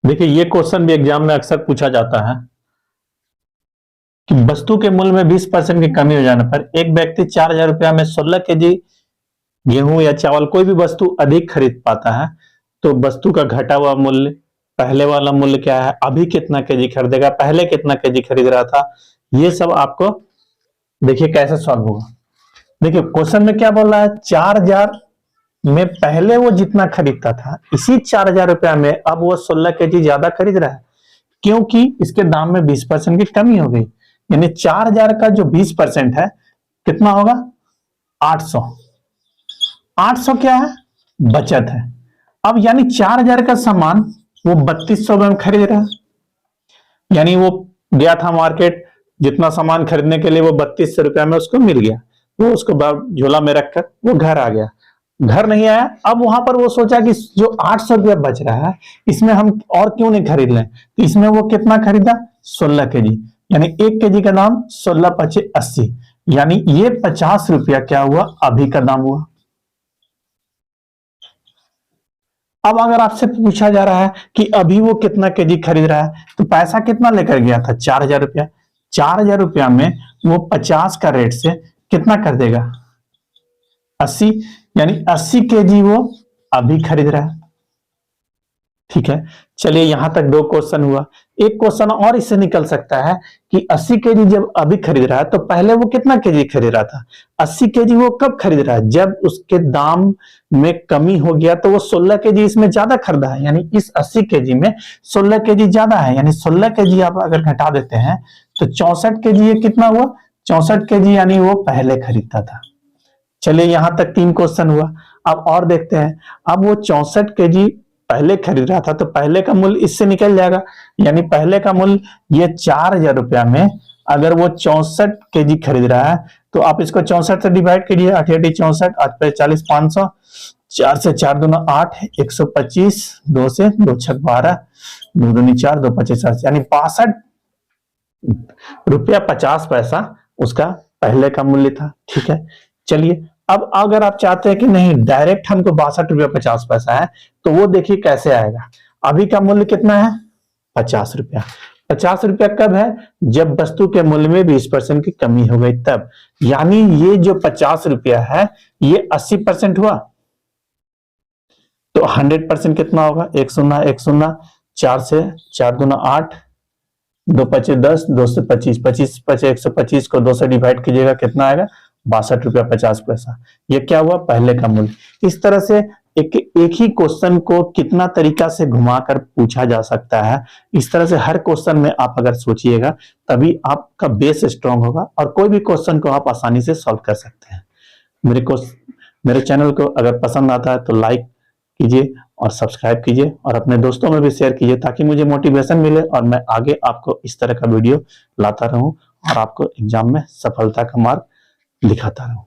देखिए, ये क्वेश्चन भी एग्जाम में अक्सर पूछा जाता है कि वस्तु के मूल्य में 20% की कमी हो जाने पर एक व्यक्ति 4,000 रुपया में 16 केजी गेहूं या चावल कोई भी वस्तु अधिक खरीद पाता है। तो वस्तु का घटा हुआ मूल्य, पहले वाला मूल्य क्या है, अभी कितना केजी खरीदेगा, पहले कितना केजी खरीद रहा था, ये सब आपको देखिए कैसे सॉल्व होगा। देखिए क्वेश्चन में क्या बोल रहा है, 4,000 में पहले वो जितना खरीदता था, इसी 4,000 रुपया में अब वो 16 केजी ज्यादा खरीद रहा है, क्योंकि इसके दाम में 20% की कमी हो गई। यानी 4,000 का जो 20% है कितना होगा, 800। 800 क्या है, बचत है। अब यानी 4,000 का सामान वो 3,200 में खरीद रहा है। यानी वो गया था मार्केट, जितना सामान खरीदने के लिए वो 3,200 रुपया में उसको मिल गया, वो उसको झोला में रखकर वो घर आ गया। घर नहीं आया, अब वहां पर वो सोचा कि जो 800 रुपया बच रहा है इसमें हम और क्यों नहीं खरीद लें, तो इसमें वो कितना खरीदा, 16 केजी। यानी 1 केजी का दाम 16 पचे 80, यानी ये 50 रुपया क्या हुआ, अभी का दाम हुआ। अब अगर आपसे पूछा जा रहा है कि अभी वो कितना केजी खरीद रहा है, तो पैसा कितना लेकर गया था, 4,000 रुपया। 4,000 रुपया में वो 50 का रेट से कितना कर देगा, 80, यानी 80 केजी वो अभी खरीद रहा है। ठीक है, चलिए यहां तक 2 क्वेश्चन हुआ। एक क्वेश्चन और इससे निकल सकता है कि 80 केजी जब अभी खरीद रहा है तो पहले वो कितना केजी खरीद रहा था। 80 केजी वो कब खरीद रहा है, जब उसके दाम में कमी हो गया तो वो 16 केजी इसमें ज्यादा खरीदा है। यानी इस 80 केजी में 16 केजी ज्यादा है, यानी 16 केजी आप अगर घटा देते हैं तो 64 केजी ये कितना हुआ, 64 केजी, यानी वो पहले खरीदता था। चलिए यहां तक 3 क्वेश्चन हुआ। अब और देखते हैं, अब वो 64 केजी पहले खरीद रहा था तो पहले का मूल्य इससे निकल जाएगा। यानी पहले का मूल्य ये 4,000 रुपया में अगर वो 64 केजी खरीद रहा है तो आप इसको 64 से डिवाइड कीजिए, 8 8 64, 8 पे 40, 500, 4 से 4 दूना 8, 125, 2 से 2 6 12, 2 दूनी 4, 2 5 7, यानी 62 रुपया 50 पैसा उसका पहले का मूल्य था। ठीक है, चलिए अब अगर आप चाहते हैं कि नहीं डायरेक्ट हमको 62 रुपया 50 पैसा है, तो वो देखिए कैसे आएगा। अभी का मूल्य कितना है, 50 रुपया। 50 रुपया कब है, जब वस्तु के मूल्य में 20% की कमी हो गई तब। यानी ये जो 50 रुपया है ये 80% हुआ, तो 100% कितना होगा, 1 शून्य 1 शून्य, 4 से 4 दूना 8, 2 पचे 10, 2 से 25, 25 पचे 125 को 2 से डिवाइड कीजिएगा, कितना आएगा, 62 रुपया 50 पैसा। ये क्या हुआ, पहले का मूल्य। इस तरह से एक ही क्वेश्चन को कितना तरीका से घुमाकर पूछा जा सकता है। इस तरह से हर क्वेश्चन में आप अगर सोचिएगा तभी आपका बेस स्ट्रांग होगा और कोई भी क्वेश्चन को आप आसानी से सॉल्व कर सकते हैं। मेरे चैनल को अगर पसंद आता है तो लाइक कीजिए और सब्सक्राइब कीजिए और अपने दोस्तों में भी शेयर कीजिए, ताकि मुझे मोटिवेशन मिले और मैं आगे आपको इस तरह का वीडियो लाता रहूं और आपको एग्जाम में सफलता का मार्ग दिखाता रहूं।